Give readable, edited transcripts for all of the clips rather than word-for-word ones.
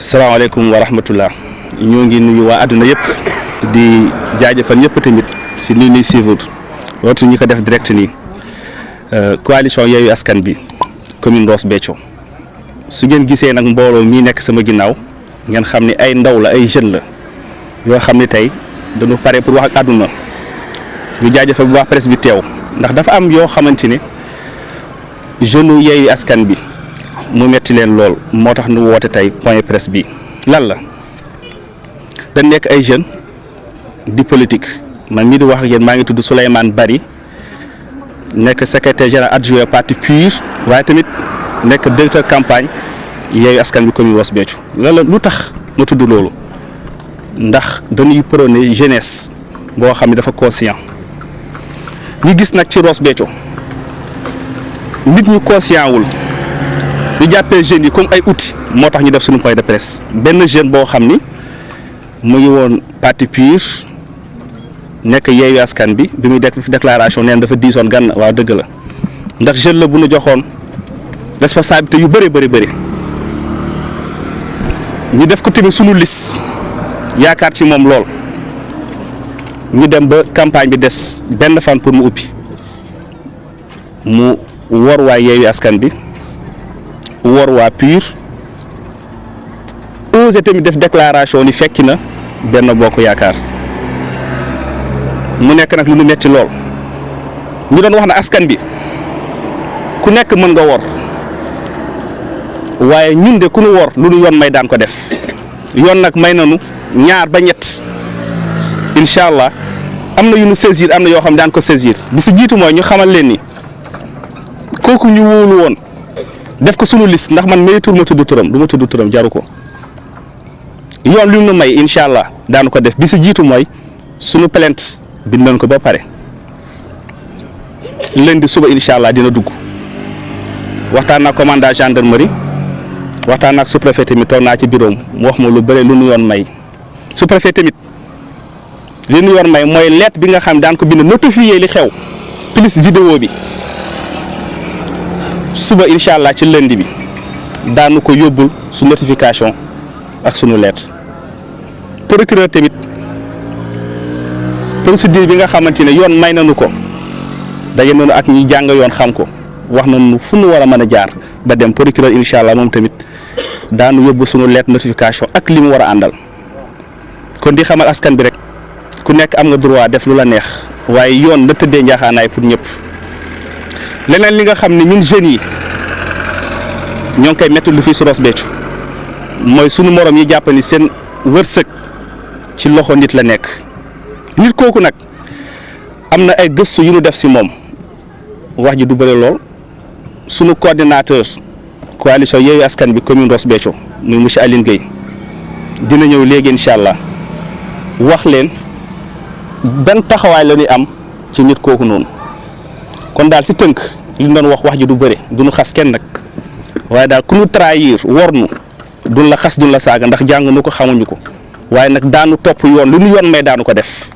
salaamaaleykum wa rahmatullah ñoo ngi nuyu waa àdduna yëpp di jaajëfal ñëpp tamit si ni ñuy suivre loolu ñi ko def direct nii coalition Yewwi Askan bi commune Ross Béthio su ngeen gisee nag mbooloo mii nekk sama ginnaaw ngeen xam ne ay ndaw la ay jeunes la yoo xam ne tey dañu pare pour wax ak àdduna ñu jaajëfal bu baax presse bi teew ndax dafa am yoo xamante ne jeune Yewwi Askan bi mu metti leen lool moo tax nu woote tey point presse bi lan la dañ nekk ay jeunes di politique man mii di wax ak yéen maa ngi tudd Souleymane Bari nekk secrétaire général adjoint parti PUR waaye tamit nekk directeur campagne Yewwi Askan bi commune Ross Béthio loolu lu tax ma tudd loolu ndax dañuy prôner jeunesse boo xam ne dafa conscient ñu gis nag ci Ross Béthio nit ñu conscient wul ñu jàppee jeunes yi comme ay outils moo tax ñu def suñu point de presse benn jeune boo xam ni mu ngi woon parti PUR nekk Yewwi Askan bi muy def déclaration neen dafa diisoon gan waaw dëgg la ndax jeune la bu nu joxoon responsabilité yu bëri ñu def ko tamit sunu liste yaakaar ci moom lool ñu dem ba campagne bi des benn fan pour mu ubbi mu wor waa Yewwi Askan bi wor waa PUR osé tamit def déclaration ni fekki na benn bokk yaakaar mu nekk nag lu mu metti lool ñu doon wax na askan bi ku nekk mën nga wor waaye ñun de ku nu wor lu nu yoon may daan ko def yoon nag may nanu ñaar ba ñett incha allah am na yu nu saisir am na yoo xam daan ko saisir bi si jiitu mooy ñu xamal leen ni kooku ñu wóolu woon def ko sunu liste ndax man mayitul ma tudd turam du ma tudd turam jaru ko yoon li nu may incha allah daanu ko def bi si jiitu mooy sunu plainte bind nañ ko ba pare lundi suba incha allah dina dugg waxtaan naa commandant gendarmerie waxtaan naa ak sous-préfet tamit toog naa ci bureau mu wax ma lu bëre lu nu yoon may sous-préfet tamit li nu yoon may mooy lettre bi nga xam daan ko bind notifié li xew plus vidéo bi suba incha allah ci lundi bi daanu ko yóbbul su notification ak sunu lettre procureur tamit procédure bi nga xamante ne yoon may nañu ko daje nañu ak ñi jàng yoon xam ko wax nañu fu nu war a mën a jaar ba dem procureur incha allah moom tamit daanu yóbbu sunu lettre notification ak li mu war a àndal kon di xamal askan bi rek ku nekk am nga droit def lu la neex waaye yoon na tëddee njaaxaanaay pour ñëpp leneen li nga xam ne ñun jeunes yi ñoo ngi koy métti lu fii si Ross Béthio mooy sunu morom yi jàpp ni seen wërsëg ci loxo nit la nekk nit kooku nag am na ay gëstu yu ñu def si moom wax ji du bëri lool sunu coordinateur coalition Yewwi Askan bi commune Ross Béthio muy monsieur Aline Gueye dina ñëw léegi incha allah wax leen ban taxawaay la ñuy am ci nit kooku noonu kon daal si tënk li ñu doon wax ji du bëri du ñu xas kenn nag waaye daal ku ñu trahir wor nu duñ la xas duñ la saaga ndax jàng nu ko xamuñu ko waaye nag daanu topp yoon lu ñu yoon may daanu ko def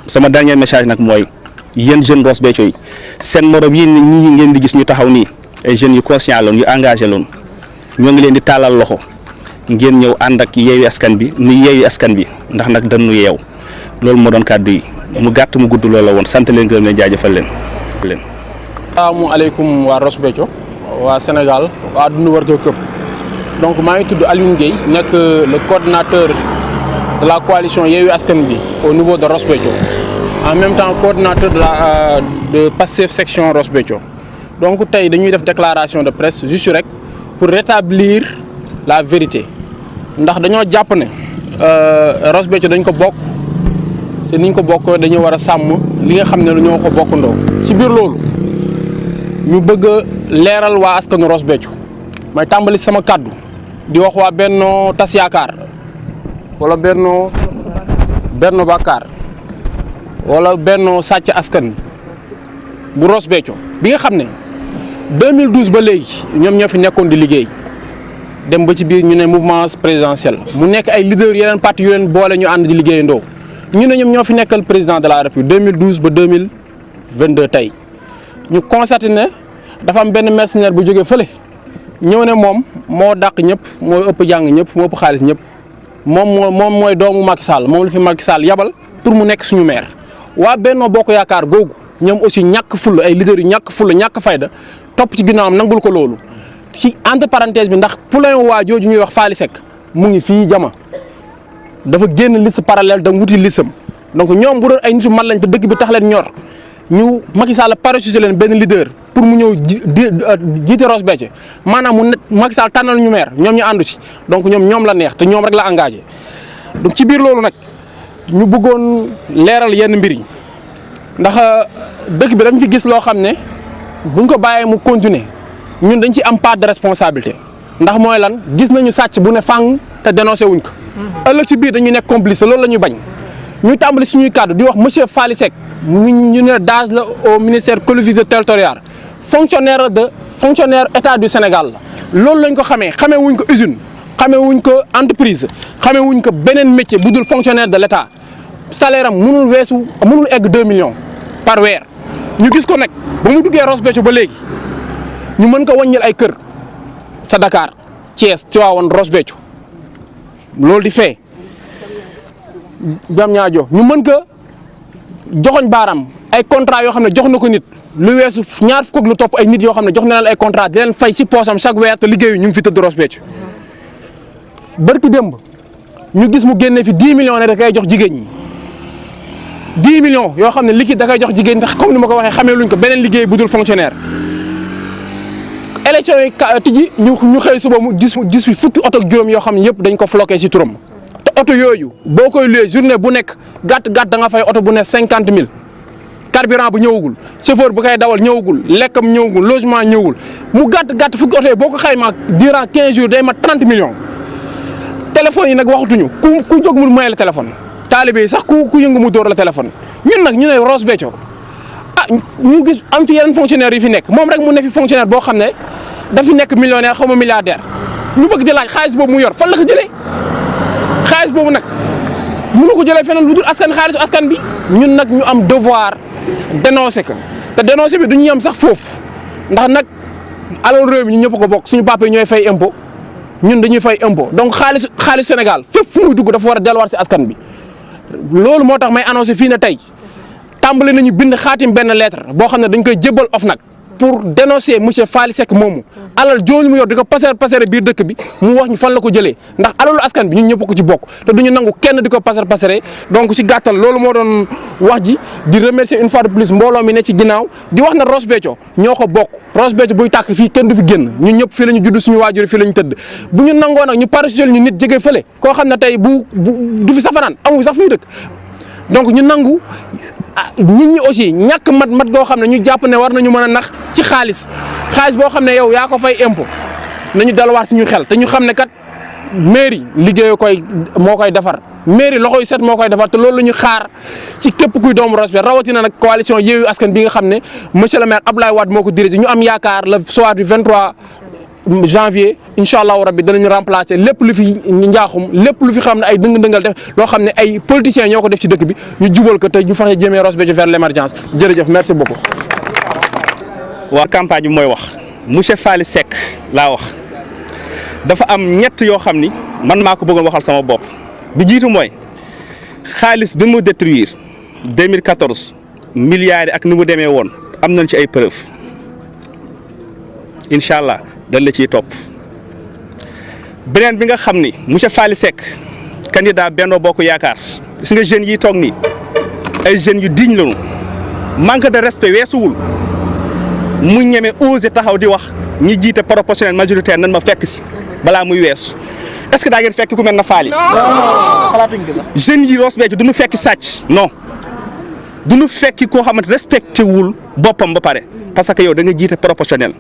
sama dernier message nag mooy yéen jeunes Ross Béthio yi seen morom yi ñii ngeen di gis ñu taxaw nii ay jeunes yu conscient loon yu engagé loon ñoo ngi leen di tàllal loxo ngeen ñëw ànd ak Yewwi Askan bi ni Yewwi Askan bi ndax nag dañu yeew loolu moo doon kàddu yi mu gàtt mu gudd loolu la woon sant leen gërëm leen jaajëfal leen. asalaamaaleykum waa Ross Béthio waa Sénégal waa àdduna war ko këpp donc maa ngi tudd Aline Gueye nekk le coordinateur de la coalition Yewwi Askan bi au niveau de Ross Béthio en même temps coordinateur de Pastef section Ross Béthio donc tey dañuy def déclaration de presse juste rek pour rétablir la vérité ndax dañoo jàpp ne Ross Béthio dañ ko bokk te niñ ko bokk dañu war a sàmm li nga xam ne ñoo ko bokkandoo ci biir loolu ñu bëgg a leeral waa askanu Ross Béthio may tàmbali sama kàddu di wax waa Benno Tas Yaakaar wala Benno Bakkaar wala Benno Sàcc Askan bu Ross Béthio bi nga xam ne 2012 ba léegi ñoom ñoo fi nekkoon di liggéey dem ba ci biir ñu ne mouvement présidentiel mu nekk ay leaders yeneen parti yu leen boole ñu ànd di liggéeyandoo ñu ne ñoom ñoo fi nekkal président de la République 2012 ba 2022 tey ñu constaté ne dafa am benn mercenaire bu jógee fële ñëw ne moom moo dàq ñëpp moo ëpp jàng ñëpp moo ëpp xaalis ñëpp moom mooy doomu Macky Sall moom la fi Macky Sall yabal pour mu nekk suñu maire. waa Benno Bokk Yaakaar googu ñoom aussi ñàkk fulla ay leaders yu ñàkk fulla ñàkk fayda topp ci ginnaawam nangul ko loolu ci entre parenthèse bi ndax poulain waa jooju ñuy wax Faly Seck mu ngi fii jama dafa génn liste parallèle da wuti listam donc ñoom bu doon ay nitu man lañ te dëkk bi tax leen ñor ñu Macky Sall parachuté leen benn leader pour mu ñëw jiite Ross Béthio maanaam mu Macky Sall tànnal ñu maire ñoom ñu àndu ci donc ñoom la neex te ñoom rek la engagé donc ci biir loolu nag ñu bëggoon leeral yenn mbir yi ndax dëkk bi dañ fi gis loo xam ne buñ ko bàyyee mu continuer ñun dañ ci am part de responsabilité ndax mooy lan gis nañu sàcc bu ne fang te dénoncé wuñ ko. ëllëg ci biir dañuy nekk complice loolu la ñuy bañ ñu tàmbali suñuy kàddu di wax monsieur Faly Seck ñu ne DAGE la au ministère collectivité territoriale fonctionnaire état du Sénégal la loolu lañ ko xamee wuñ ko usine xamee wuñ ko entreprise xamee wuñ ko beneen métier bu dul fonctionnaire de l'état salaire am mënul egg 2 millions par weer ñu gis ko nag ba mu duggee Ross Béthio ba léegi ñu mën ko wàññil ay kër sa Dakar Thiès Tivaouane Ross Béthio loolu di fee jam ñaajo ñu mën ko joxoñ baaram ay contrat yoo xam ne jox na ko nit lu weesu ñaar fukk ak lu topp ay nit yoo xam ne jox na leen ay contrat di leen fay ci poosam chaque weer te liggéeyu ñu ngi fi tëdd Ross Béthio barki démb ñu gis mu génne fi 10 millions ne da koy jox jigéen ñi 10 millions yoo xam ne liquide da koy jox jigéen ñi comme ni ma ko waxee xamee luñ ko beneen liggéey bu dul fonctionnaire. élection yi tijji ñu xëy suba mu gis fi fukki oto ak juróom yoo xam ne yëpp dañ ko floqué ci turam te oto yooyu boo koy loué journée bu nekk gàtt da nga fay oto bu ne 50 000 carburant bu ñëwagul chauffeur bu koy dawal ñëwagul lekkam ñëwagul logement ñëwul mu gàtt fukki oto yi boo ko xaymaa durant 15 jours day mat 30 millions. téléphone yi nag waxatuñu ku jóg mu may la téléphone taalibe yi sax ku yëngu mu dóor la téléphone ñun nag ñu ne Ross Béthio ñu gis am fi yeneen fonctionnaire yi fi nekk moom rek mu ne fi fonctionnaire boo xam ne dafi nekk millionnaire xaw ma milliardaire ñu bëgg di laaj xaalis boobu mu yor fan la ko jëlee xaalis boobu nag mënu ko jëlee feneen lu dul askan xaalisu askan bi ñun nag ñu am devoir dénoncer ko te dénoncer bi duñu yem sax foofu ndax nag alal réew mi ñu ñëpp ko bokk suñu papa yi ñooy fay impôt ñun dañuy fay impôt donc xaalis Sénégal fépp fu muy dugg dafa war a delluwaat si askan bi loolu moo tax may annoncé fii ne tey tàmbali nañu bind xaatim benn lettre boo xam ne dañ koy jébbal OFNAC pour dénoncer monsieur Faly Seck moomu alal jooju mu yor di ko passer biir dëkk bi mu wax ñu fan la ko jëlee ndax alalu askan bi ñun ñëpp ko ci bokk te duñu nangu kenn di ko passer donc ci gàttal loolu moo doon wax ji di remercier une fois de plus mbooloo mi ne ci ginnaaw di wax na Ross Béthio ñoo ko bokk Ross Béthio buy tàkk fii kenn du fi génn ñun ñëpp fii la ñu judd suñu waajur fii la ñu tëdd bu ñu nangoo nag ñu parachuté ñu nit jege fële koo xam ne tey bu du fi safanaan amu sax fu ñu dëkk donc ñu nangu nit ñi aussi ñàkk mat goo xam ne ñu jàpp ne war nañu mën a nax ci xaalis boo xam ne yow yaa ko fay impôt nañu delluwaat suñu xel te ñu xam ne kat mairie liggéeyu moo koy defar mairie loxo yu set moo koy defar te loolu la ñu xaar ci képp kuy doomu Ross Béthio rawatina nag coalition Yewwi Askan bi nga xam ne monsieur le maire Abdoulaye Wade moo ko dirigé ñu am yaakaar le soir du 23 janvier incha allahu rabbi danañu remplacer lépp lu fi njaaxum lépp lu fi xam ne ay dëng-dëngal def loo xam ne ay politiciens ñoo ko def ci dëkk bi ñu jubal ko te ñu fexe jëmee Ross Béthio vers l'émergence jërëjëf merci beaucoup. waa campagne bi mooy wax monsieur Faly Seck laa wax dafa am ñett yoo xam ni man maa ko bëggoon waxal sama bopp bi jiitu mooy xaalis bi mu détruire 2014 milliards yi ak ni mu demee woon am nañ ci ay preuves incha allah. dañ la ciy topp beneen bi nga xam ni monsieur Faly Seck candidat Benno Bokk Yaakaar gis nga jeunes yi toog nii ay jeunes yu digne lañu manque de respect weesuwul mu ñeme osé taxaw di wax ñi jiite proportionnel majoritaire nan ma fekk si balaa muy weesu est-ce que daa ngeen fekk ku mel na Faly. jeunes yi Ross Béthio du ñu fekki sàcc non du ñu fekki koo xamante respecté wul boppam ba pare parce que yow da nga jiite proportionnel.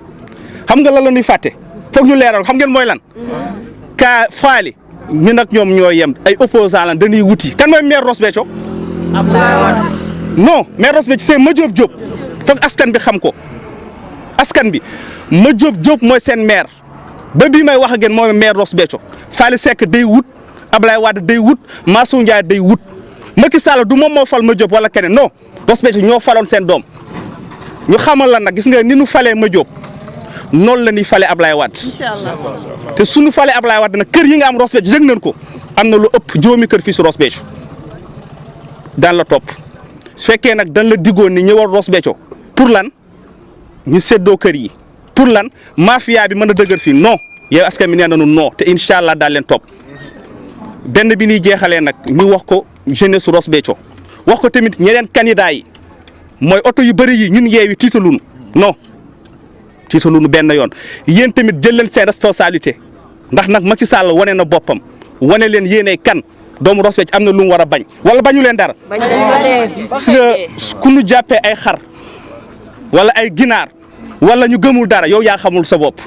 xam nga lan la ñuy fàtte foog ñu leeral xam ngeen mooy lan ka Faly ñun ak ñoom ñoo yem ay opposants lan dañuy wuti kan mooy maire Ross Béthio non maire Ross Béthio c'est Madiop Diop foog askan bi xam ko askan bi Madiop Diop mooy seen maire ba bii may wax ak yéen mooy maire Ross Béthio Faly Seck day wut Ablaye Wade day wut Mansour Ndiaye day wut Macky Sall du moom moo fal Madiop wala keneen non Ross Béthio ñoo faloon seen doom ñu xamal la nag gis nga ni nu falee Madiop noonu la ñuy fale Ablaye Wade te suñu fale Ablaye Wade nag kër yi nga am Ross Béthio yëg nañ ko am na lu ëpp juróomi kër fii si Ross Béthio daan la topp su fekkee nag dañ la diggoon ni ñëwal Ross Béthio pour lan ñu séddoo kër yi pour lan mafia bi mën a dëgër fii non yow askan mi nee nañu non te incha allah daal leen topp benn bi ñuy jeexalee nag ñu wax ko jeunesse Ross Béthio wax ko tamit ñeneen candidat yi mooy oto yu bëri yi ñun Yewwi tiitaluñu non tiitaluñu benn yoon yéen tamit jël leen seen responsabilité ndax nag Macky Sall wane na boppam wane leen yéenay kan doomu Ross Béthio am na lu mu war a bañ wala bañu leen dara. parce que ku ñu jàppee ay xar wala ay ginaar wala ñu gëmul dara yow yaa xamul sa bopp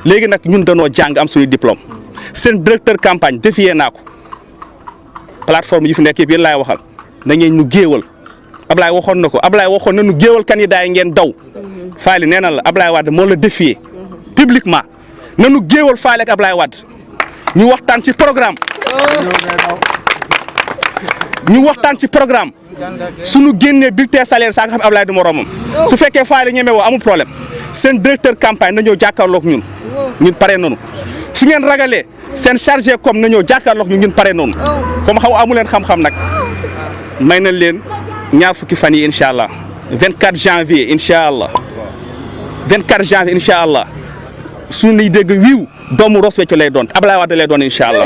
léegi nag ñun danoo jàng am suñu diplôme seen directeur campagne défier naa ko plateforme yi fi nekk yëpp yéen laay waxal na ngeen ñu géewal Ablaye waxoon na ko Ablaye waxoon na ñu géewal candidat yi ngeen daw Faly nee na la Ablaye Wade moo la défier publiquement na ñu géewal Faly ak Ablaye Wade ñu waxtaan ci programme suñu génnee bulletin salaire saa nga xam Ablaye du moromam su fekkee Faly ñeme woo amul problème seen directeur campagne na ñëw jàkkaarloog ñun pare noonu su ngeen ragalee seen chargé comme na ñëw jàkkaarloog ñun pare noonu comme xaw amu leen xam-xam nag may nañ leen ñaar fukki fan yi incha allah 24 janvier incha allah 24 janvier incha allah suñuy dégg wiiw doomu Ross Béthio lay doon Ablaye Wade lay doon incha allah.